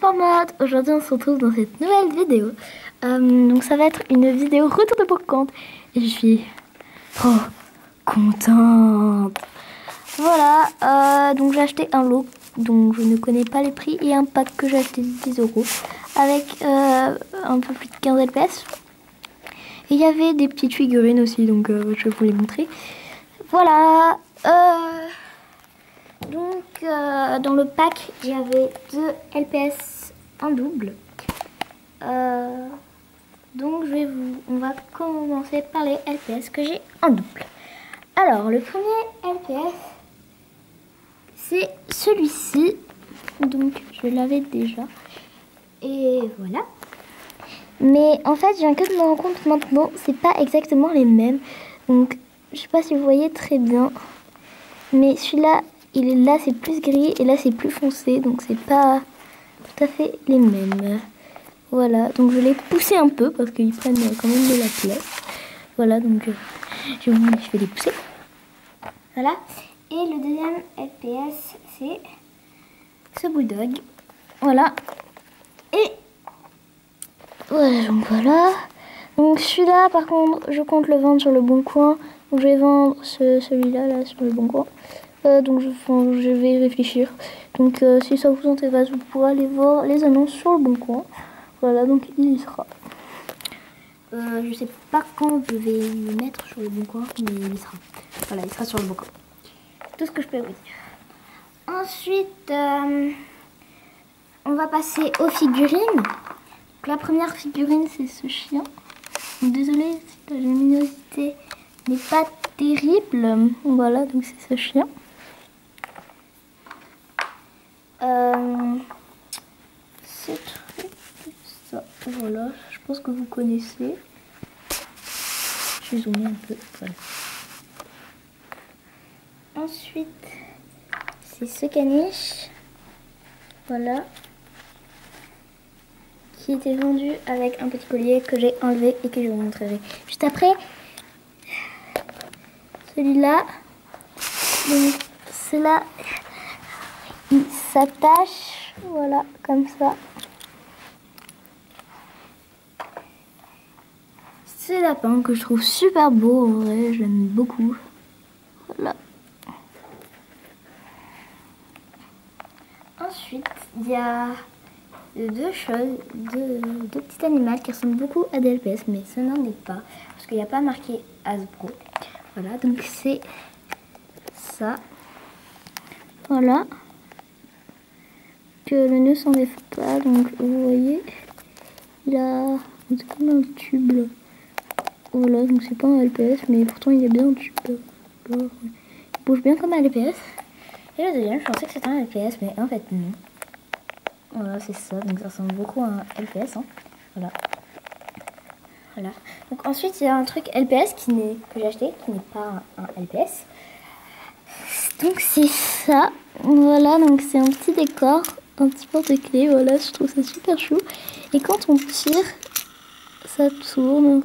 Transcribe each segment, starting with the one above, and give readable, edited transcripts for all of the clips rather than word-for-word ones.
Transformate. Aujourd'hui on se retrouve dans cette nouvelle vidéo. Donc ça va être une vidéo retour de brocante. Et je suis trop contente. Voilà, donc j'ai acheté un lot dont je ne connais pas les prix et un pack que j'ai acheté 10 € avec un peu plus de 15 LPS. Et il y avait des petites figurines aussi, donc je vais vous les montrer. Voilà. Donc dans le pack il y avait 2 LPS en double. Donc on va commencer par les LPS que j'ai en double. Alors le premier LPS c'est celui-ci. Donc je l'avais déjà. Et voilà. Mais en fait je viens que de me rendre compte maintenant, c'est pas exactement les mêmes. Donc je sais pas si vous voyez très bien. Mais celui-là, là c'est plus gris et là c'est plus foncé. Donc c'est pas tout à fait les mêmes. Voilà, donc je l'ai poussé un peu parce qu'ils prennent quand même de la place. Voilà, donc je vais les pousser. Voilà. Et le deuxième LPS, c'est ce bulldog. Voilà. Et ouais, donc voilà. Donc celui-là, par contre, je compte le vendre sur le bon coin. Donc je vais vendre celui-là là, sur le bon coin. Donc je vais réfléchir. Donc si ça vous intéresse, vous pourrez aller voir les annonces sur le bon coin. Voilà, donc il y sera. Je sais pas quand je vais le mettre sur le bon coin, mais il y sera. Voilà, il sera sur le bon coin. Tout ce que je peux vous dire. Ensuite, on va passer aux figurines. Donc, la première figurine, c'est ce chien. Désolée si la luminosité n'est pas terrible. Voilà, donc c'est ce chien. Ce truc, ça, voilà, je pense que vous connaissez. Je vais zoomer un peu. Voilà. Ensuite, c'est ce caniche. Voilà. Qui était vendu avec un petit collier que j'ai enlevé et que je vous montrerai juste après. Celui-là, donc celui-là, il s'attache, voilà, comme ça. C'est lapin que je trouve super beau, en vrai, j'aime beaucoup. Voilà. Ensuite, il y a deux choses, deux petits animaux qui ressemblent beaucoup à des LPS, mais ce n'en est pas, parce qu'il n'y a pas marqué Hasbro. Voilà, donc c'est ça. Voilà. Que le nœud s'enlève pas, donc vous voyez, il a comme un tube là. Voilà, donc c'est pas un LPS, mais pourtant il est bien un tube. Il bouge bien comme un LPS. Et le deuxième, je pensais que c'était un LPS, mais en fait non. Voilà, c'est ça, donc ça ressemble beaucoup à un LPS. Hein. Voilà. Voilà. Donc ensuite, il y a un truc LPS que j'ai acheté, qui n'est pas un LPS. Donc c'est ça. Voilà, donc c'est un petit décor, un petit porte-clés. Voilà, je trouve ça super chou. Et quand on tire, ça tourne.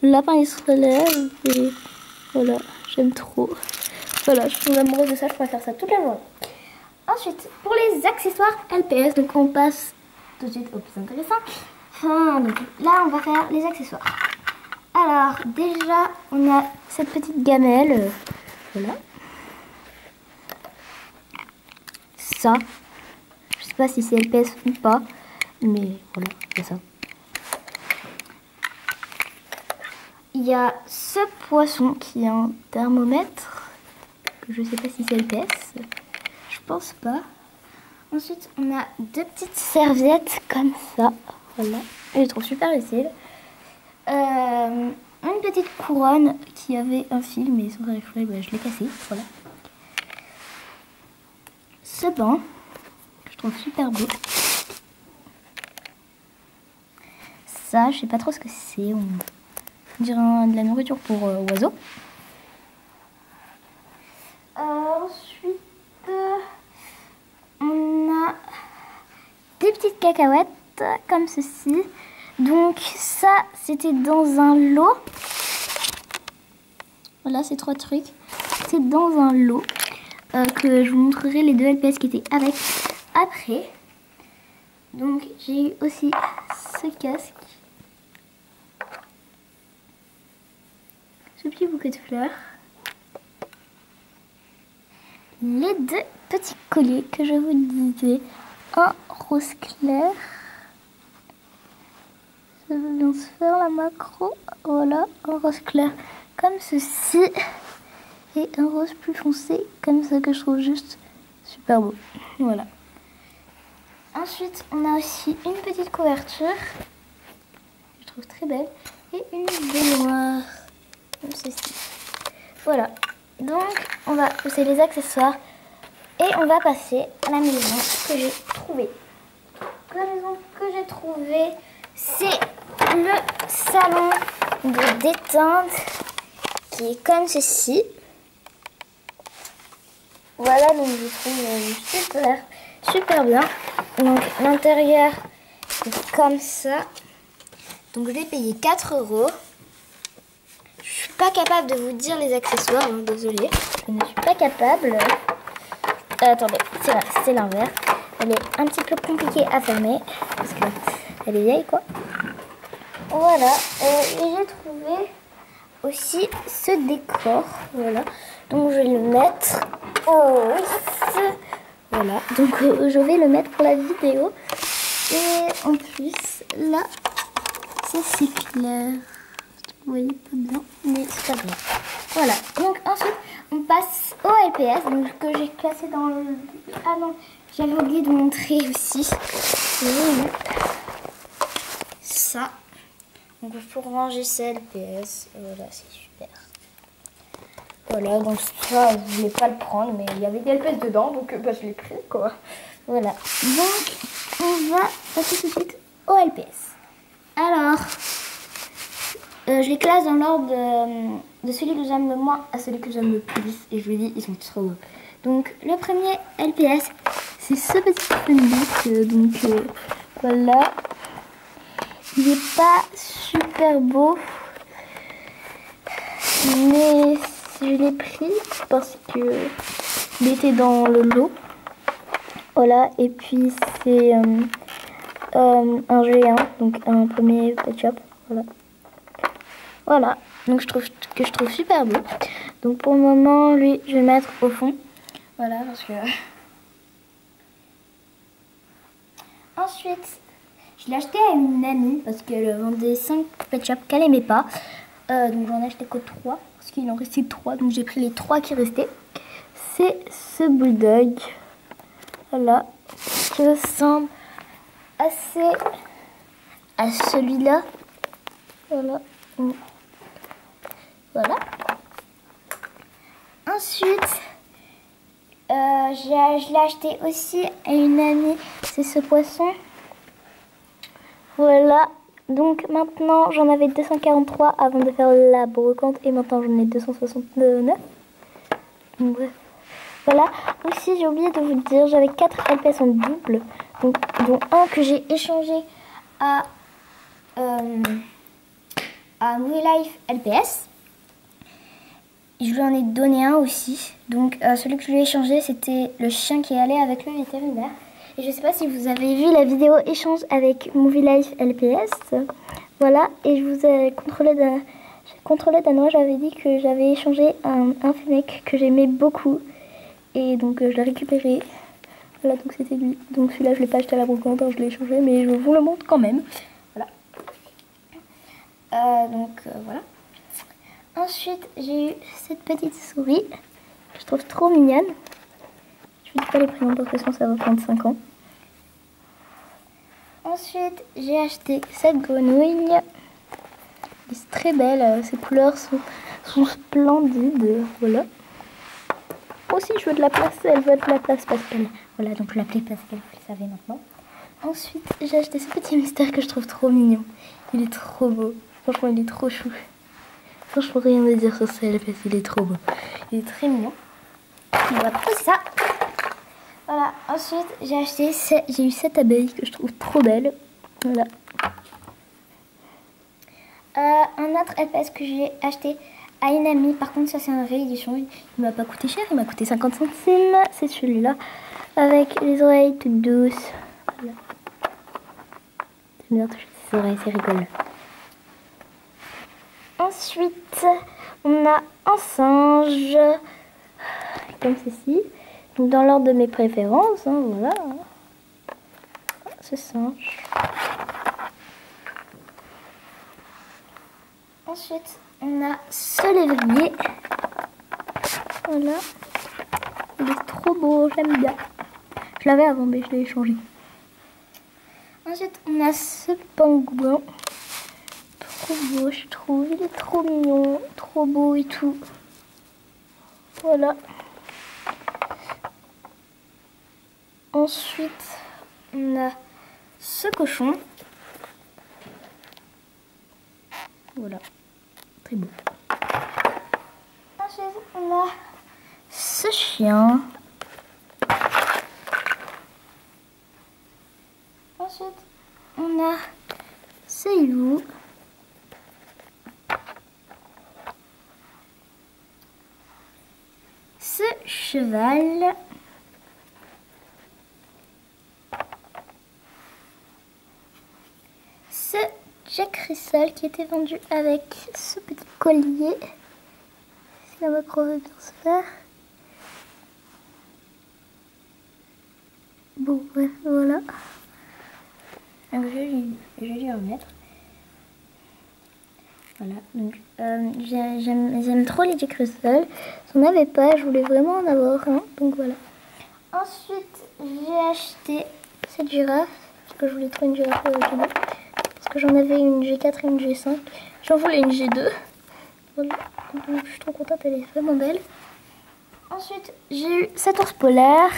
Le lapin il se relève. Et voilà, j'aime trop. Voilà, je suis amoureuse de ça, je pourrais faire ça toute la journée. Ensuite, pour les accessoires LPS, donc on passe tout de suite au plus intéressant. Donc là, on va faire les accessoires. Alors, déjà, on a cette petite gamelle. Voilà. Ça, je sais pas si c'est LPS ou pas, mais voilà, c'est ça. Il y a ce poisson qui est un thermomètre, que je sais pas si c'est LPS. Je pense pas. Ensuite, on a deux petites serviettes comme ça. Voilà. Je les trouve super utiles. Une petite couronne qui avait un fil, mais sans les frais, je l'ai cassé. Voilà. Ce banc, que je trouve super beau. Ça, je sais pas trop ce que c'est. On dirait de la nourriture pour oiseaux. Ensuite, on a des petites cacahuètes comme ceci. Donc ça, c'était dans un lot. Voilà, ces trois trucs. C'est dans un lot que je vous montrerai les deux LPS qui étaient avec après. Donc j'ai eu aussi ce casque. Ce petit bouquet de fleurs. Les deux petits colliers que je vous disais. Un rose clair. Ça va bien se faire la macro. Voilà, un rose clair comme ceci. Et un rose plus foncé comme ça que je trouve juste super beau. Voilà. Ensuite, on a aussi une petite couverture. Je trouve très belle. Et une baignoire. Comme ceci. Voilà. Donc, on va poser les accessoires. Et on va passer à la maison que j'ai trouvée. La maison que j'ai trouvée, c'est le salon de détente qui est comme ceci. Voilà, donc je trouve super bien. Donc l'intérieur est comme ça. Donc je l'ai payé 4 €. Je suis pas capable de vous dire les accessoires, hein, désolée. Je ne suis pas capable. Attendez, c'est l'inverse. Elle est un petit peu compliquée à fermer parce qu'elle est vieille quoi. Voilà, et j'ai trouvé aussi ce décor. Voilà, donc je vais le mettre. Oh, voilà, donc je vais le mettre pour la vidéo. Et en plus, là, c'est clair. Vous voyez pas bien, mais c'est pas bien. Voilà, donc ensuite, on passe au LPS, donc que j'ai classé dans le... Ah non, j'avais oublié de montrer aussi. J'ai eu ça. Donc pour ranger ça, LPS, voilà, c'est super. Voilà, donc ça, je voulais pas le prendre, mais il y avait des LPS dedans, donc bah, je l'ai pris, quoi. Voilà, donc on va passer tout de suite au LPS. Alors, je les classe dans l'ordre de celui que j'aime le moins à celui que j'aime le plus, et je vous dis, ils sont trop beaux. Donc, le premier LPS, c'est ce petit funbook, donc voilà. Il n'est pas super beau, mais je l'ai pris parce que il était dans le lot. Voilà, et puis c'est un G1, donc un premier Pet Shop. Voilà. Voilà, donc je trouve super beau. Donc pour le moment, lui, je vais le mettre au fond. Voilà, parce que... Ensuite, je l'ai acheté à une amie parce qu'elle vendait 5 Pet Shop qu'elle aimait pas. Donc j'en ai acheté que 3 parce qu'il en restait 3. Donc j'ai pris les 3 qui restaient. C'est ce bulldog. Voilà. Qui ressemble assez à celui-là. Voilà. Voilà. Ensuite, je l'ai acheté aussi à une amie. C'est ce poisson. Voilà. Donc maintenant, j'en avais 243 avant de faire la brocante. Et maintenant, j'en ai 269. Donc, bref. Voilà. Aussi, j'ai oublié de vous dire, j'avais 4 LPS en double. Donc, dont un que j'ai échangé à Movie Life LPS. Je lui en ai donné un aussi. Donc celui que je lui ai échangé, c'était le chien qui est allé avec le vétérinaire. Et je ne sais pas si vous avez vu la vidéo échange avec Movie Life LPS. Voilà, et je vous ai contrôlé d'Anois, j'avais dit que j'avais échangé un fennec que j'aimais beaucoup. Et donc je l'ai récupéré. Voilà, donc c'était lui. Donc celui-là, je ne l'ai pas acheté à la brocante, je l'ai échangé, mais je vous le montre quand même. Voilà. Voilà. Ensuite, j'ai eu cette petite souris que je trouve trop mignonne. Je ne dis pas les prénoms parce que sinon ça va prendre 5 ans. Ensuite, j'ai acheté cette grenouille. Elle est très belle, ses couleurs sont splendides. Voilà. Aussi, je veux de la place, elle veut de la place parce qu'elle... Voilà, donc je l'appelais Pascal, vous le savez maintenant. Ensuite, j'ai acheté ce petit mystère que je trouve trop mignon. Il est trop beau. Franchement, il est trop chou. Franchement, rien à dire sur ça, parce qu'il est trop beau. Il est très mignon. On va poser ça. Voilà. Ensuite, j'ai eu cette abeille que je trouve trop belle. Voilà. Un autre LPS que j'ai acheté à une amie. Par contre, ça c'est un réédition. Il m'a pas coûté cher. Il m'a coûté 50 centimes. C'est celui-là. Avec les oreilles toutes douces. Voilà. J'aime bien toucher ses oreilles, c'est rigolo. Ensuite, on a un singe, comme ceci. Donc dans l'ordre de mes préférences, hein, voilà. Ce singe. Ensuite, on a ce lévrier. Voilà. Il est trop beau, j'aime bien. Je l'avais avant, mais je l'ai changé. Ensuite, on a ce pingouin. Trop beau, je trouve. Il est trop mignon, trop beau et tout. Voilà. Ensuite, on a ce cochon. Voilà. Très beau. Ensuite, on a ce chien. Ensuite, on a ce hibou. Ce cheval. Ce Jack Russell qui était vendu avec ce petit collier. Si la macro veut bien se faire. Bon, bref, voilà. Donc, je vais lui remettre. Voilà, donc j'aime trop les Jack Russell. J'en avais pas, je voulais vraiment en avoir un. Donc voilà. Ensuite, j'ai acheté cette girafe. Parce que je voulais trop une girafe originale. Parce que j'en avais une G4 et une G5. J'en voulais une G2. Voilà. Donc je suis trop contente, elle est vraiment belle. Ensuite, j'ai eu cet ours polaire.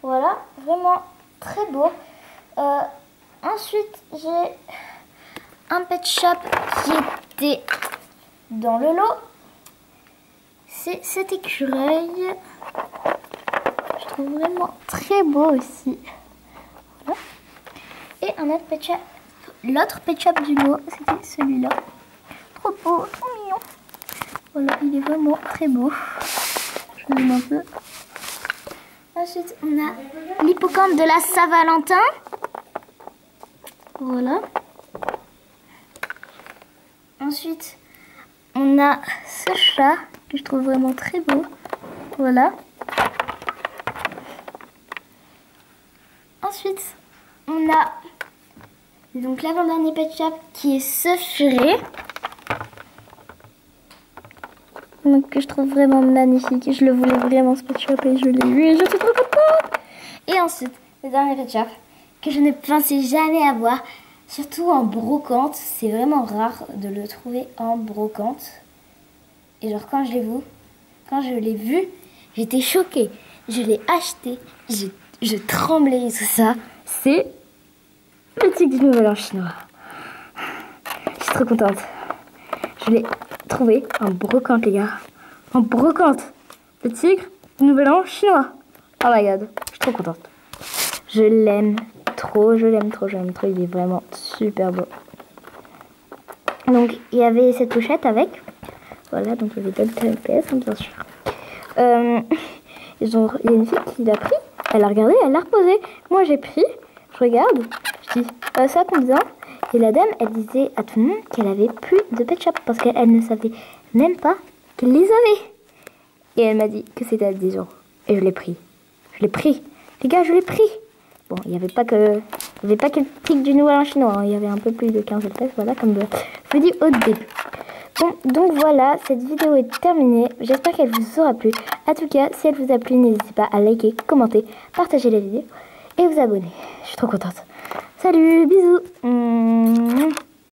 Voilà, vraiment très beau. Ensuite, j'ai un pet shop qui était dans le lot. C'est cet écureuil. Je trouve vraiment très beau aussi. Voilà. Et un autre pet shop. L'autre pet shop du lot, c'était celui-là. Trop beau, trop mignon. Voilà, il est vraiment très beau. Je zoome un peu. Ensuite, on a l'hippocampe de la Saint-Valentin. Voilà. Ensuite, on a ce chat que je trouve vraiment très beau. Voilà. Ensuite, on a donc l'avant-dernier pet shop qui est ce furet. Donc que je trouve vraiment magnifique. Je le voulais vraiment ce pet shop et je l'ai eu et je suis trop contente. Et ensuite, le dernier pet shop que je ne pensais jamais avoir, surtout en brocante. C'est vraiment rare de le trouver en brocante. Et genre quand je l'ai vu, j'étais choquée. Je l'ai acheté, je tremblais et tout ça. C'est le tigre du Nouvel An chinois. Je suis trop contente. Je l'ai trouvé en brocante, les gars. En brocante. Le tigre du Nouvel An chinois. Oh my god, je suis trop contente. Je l'aime trop, je l'aime trop, je l'aime trop. Il est vraiment super beau. Donc, il y avait cette pochette avec. Voilà, donc il y avait Delta LPS, bien sûr. Il y a une fille qui l'a pris. Elle a regardé, elle l'a reposé. Moi, j'ai pris. Je regarde. Je dis, ça combien? Et la dame, elle disait à tout le monde qu'elle avait plus de pet shop parce qu'elle ne savait même pas qu'elle les avait. Et elle m'a dit que c'était à 10 €. Et je l'ai pris. Je l'ai pris. Les gars, je l'ai pris. Bon, il n'y avait pas que le tigre du Nouvel An chinois. Hein. Il y avait un peu plus de 15 FPS, voilà, comme je vous dis au début. Bon, donc voilà, cette vidéo est terminée. J'espère qu'elle vous aura plu. En tout cas, si elle vous a plu, n'hésitez pas à liker, commenter, partager la vidéo et vous abonner. Je suis trop contente. Salut, bisous.